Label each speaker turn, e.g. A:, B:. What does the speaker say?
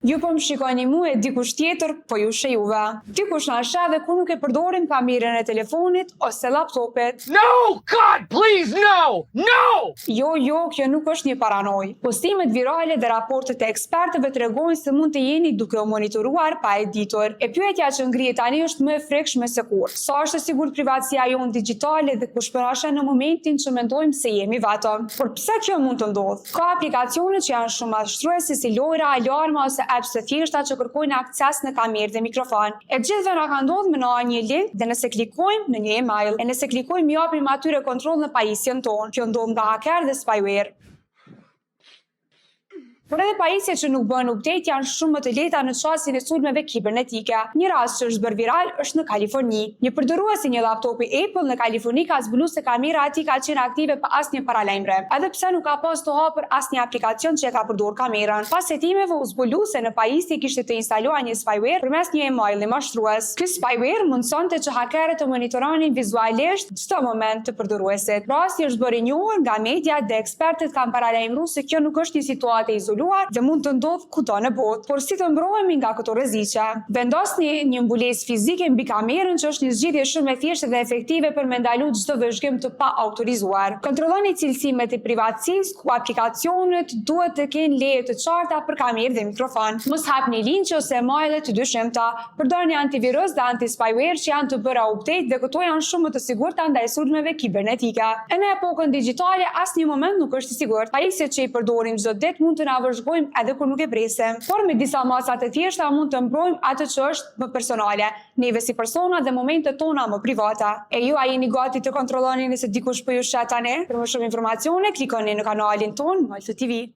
A: Ju po më shikoni mu e dikush tjetër, po ju she juve. Dikush na sheh dhe kur nuk e përdorim kamerën e telefonit ose laptopit.
B: No! God, please, no! No!
A: Jo, kjo nuk është një paranoj. Postimet virale dhe raportet e ekspertëve tregojnë se mund të jeni duke u monitoruar pa e ditur. E pyetja që ngrihet tani është më e frekshme se kur. Sa është e sigurt privatësia jonë digjitale dhe kush përhashen në momentin që mendojmë se jemi vetëm. Por pse kjo mund të ndodhë? Ka aplikacione që janë shumë mashtruese si lojra, alarma ose apps të thjeshta që kërkojnë akses në kamerë dhe mikrofon. E gjithëve na ka ndodhur me një link dhe nëse klikojmë në një email, e nëse klikojmë japim atyre kontroll në pajisjen tonë. Kjo ndodh nga hacker dhe spyware. Por edhe pajisjet që nuk bën update janë shumë më të lehta në çastin e sulmeve kibernetike. Një rast që është bërë viral është në Kaliforni. Një përdorës i një laptopi Apple në Kaliforni ka zbuluar se kamera e tij ka qenë aktive pa asnjë paralajmëre, edhe pse nuk ka pas të hapur asnjë aplikacion që e ka përdorur kamerën. Pas hetimeve u zbulua se në pajisje kishte të instaluar një spyware përmes një emaili mashtrues. Ky spyware mundsonte që hakerët të monitoronin vizualisht çdo moment të përdoruesit. Rasti është bërë i njohur nga media dhe ekspertët kanë paralajmëruar se kjo nuk është një situatë izoluar dhe mund të ndodhë kudo në botë. Por si të mbrohemi nga këto rreziqe? Vendosni një mbulesë fizike mbi kamerën, që është një zgjidhje shumë e thjeshtë dhe efektive për me ndalu çdo vëzhgim të pa autorizuar. Kontrolloni cilësimet e privatësisë, ku aplikacionet duhet të kenë leje të qarta për kamerë dhe mikrofon. Mos hapni linqe ose emaile të dyshimta. Përdorni antivirus dhe anti-spyware që janë të bëra update dhe këto janë shumë më të sigurta ndaj sulmeve kibernetike. E në epokën digjitale asnjë moment nuk është i sigurt. Pajisjet që i përdorim çdo ditë mund të na vëzhgojmë edhe kur nuk e presim. Por me disa masa të thjeshta mund të mbrojmë atë që është më personale, neve si persona dhe momentet tona më private. E ju a jeni gati të kontrolloni nëse dikush po ju shet tani? Për më shumë informacione, klikoni në kanalin ton Malto TV.